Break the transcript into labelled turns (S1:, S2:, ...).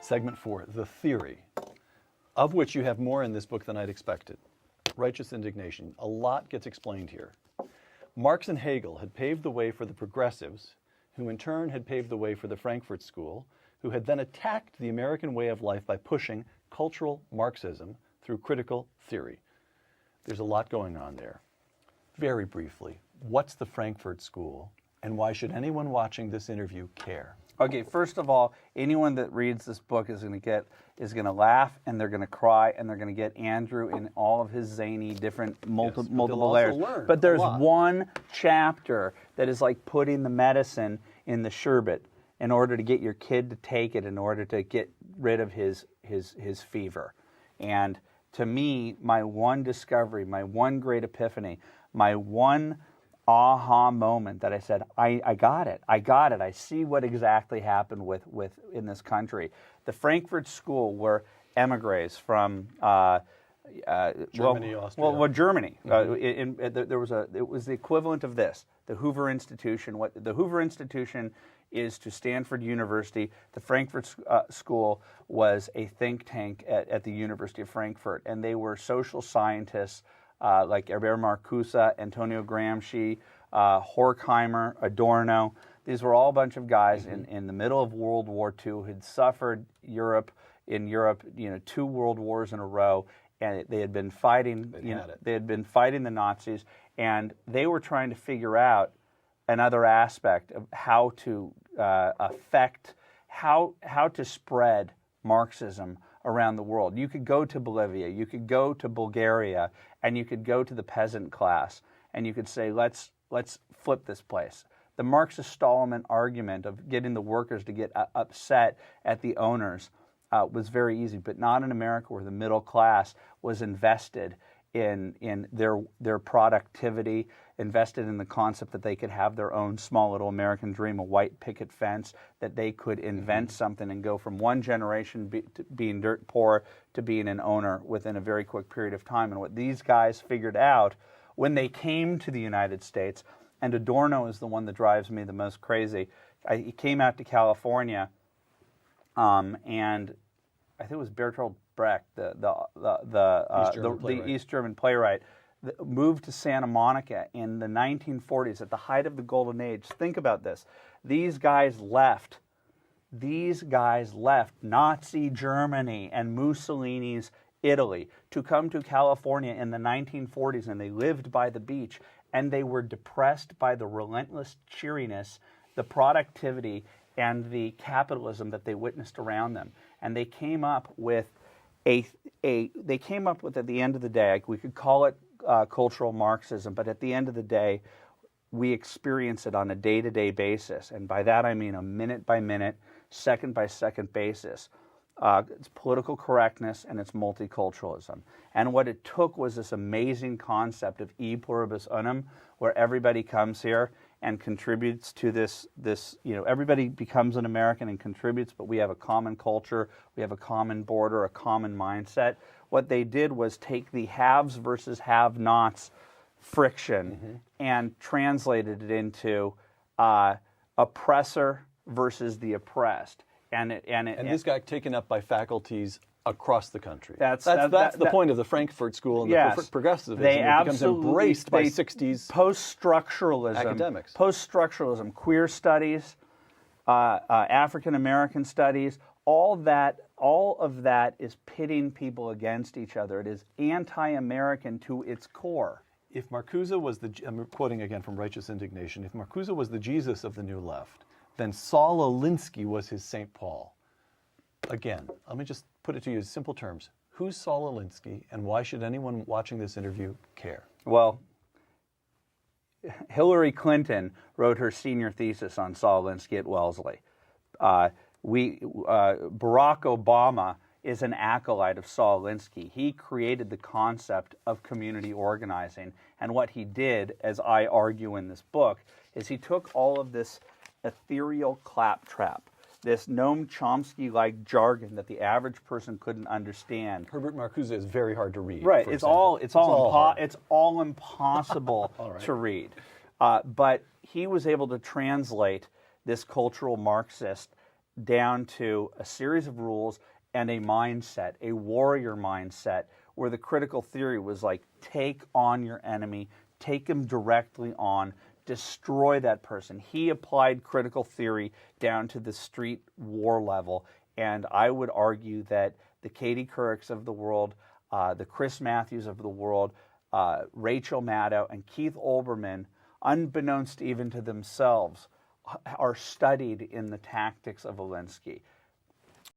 S1: Segment 4, the theory, of which you have more in this book than I'd expected. Righteous indignation. A lot gets explained here. Marx and Hegel had paved the way for the progressives, who in turn had paved the way for the Frankfurt School, who had then attacked the American way of life by pushing cultural Marxism through critical theory. There's a lot going on there. Very briefly, what's the Frankfurt School, and why should anyone watching this interview care?
S2: Okay, first of all, anyone that reads this book is going to laugh, and they're going to cry, and they're going to get Andrew in all of his zany different multiple layers. But there's one chapter that is like putting the medicine in the sherbet in order to get your kid to take it, in order to get rid of his fever. And to me, my one discovery, my one great epiphany, my one aha moment that I said, I got it. I see what exactly happened with in this country. The Frankfurt School were emigres from
S1: Germany, Austria.
S2: Germany. It was the equivalent of this. The Hoover Institution. What the Hoover Institution is to Stanford University. The Frankfurt School was a think tank at the University of Frankfurt, and they were social scientists. Like Herbert Marcuse, Antonio Gramsci, Horkheimer, Adorno. These were all a bunch of guys in the middle of World War II who had suffered in Europe, 2 world wars in a row, and they had been fighting. They had been fighting the Nazis, and they were trying to figure out another aspect of how to how to spread Marxism around the world. You could go to Bolivia, you could go to Bulgaria, and you could go to the peasant class, and you could say, let's flip this place. The Marxist-Stallman argument of getting the workers to get upset at the owners was very easy, but not in America, where the middle class was invested in their productivity, invested in the concept that they could have their own small little American dream, a white picket fence, that they could invent something and go from one generation being dirt poor to being an owner within a very quick period of time. And what these guys figured out when they came to the United States, and Adorno is the one that drives me the most crazy. He came out to California, and I think it was Bertolt Brecht, the East German playwright, moved to Santa Monica in the 1940s at the height of the Golden Age. Think about this. These guys left Nazi Germany and Mussolini's Italy to come to California in the 1940s, and they lived by the beach, and they were depressed by the relentless cheeriness, the productivity, and the capitalism that they witnessed around them. And they came up with at the end of the day, we could call it cultural Marxism, but at the end of the day, we experience it on a day-to-day basis. And by that I mean a minute-by-minute, second-by-second basis. It's political correctness and it's multiculturalism. And what it took was this amazing concept of e pluribus unum, where everybody comes here and contributes to this, everybody becomes an American and contributes, but we have a common culture, we have a common border, a common mindset. What they did was take the haves versus have-nots friction and translated it into oppressor versus the oppressed. And
S1: this got taken up by faculties across the country. That's the point of the Frankfurt School and the progressivism. It becomes embraced by 60s
S2: post-structuralism
S1: academics.
S2: Post-structuralism, queer studies, African American studies, all of that is pitting people against each other. It is anti-American to its core.
S1: If Marcuse was I'm quoting again from Righteous Indignation, if Marcuse was the Jesus of the New Left, then Saul Alinsky was his St. Paul. Again, let me just put it to you in simple terms. Who's Saul Alinsky, and why should anyone watching this interview care?
S2: Well, Hillary Clinton wrote her senior thesis on Saul Alinsky at Wellesley. Barack Obama is an acolyte of Saul Alinsky. He created the concept of community organizing, and what he did, as I argue in this book, is he took all of this ethereal claptrap, this Noam Chomsky-like jargon that the average person couldn't understand.
S1: Herbert Marcuse is very hard to read.
S2: Right, it's all impossible to read. But he was able to translate this cultural Marxist down to a series of rules and a mindset, a warrior mindset, where the critical theory was like, take on your enemy, take him directly on, destroy that person. He applied critical theory down to the street war level, and I would argue that the Katie Courics of the world, the Chris Matthews of the world, Rachel Maddow, and Keith Olbermann, unbeknownst even to themselves, are studied in the tactics of Alinsky.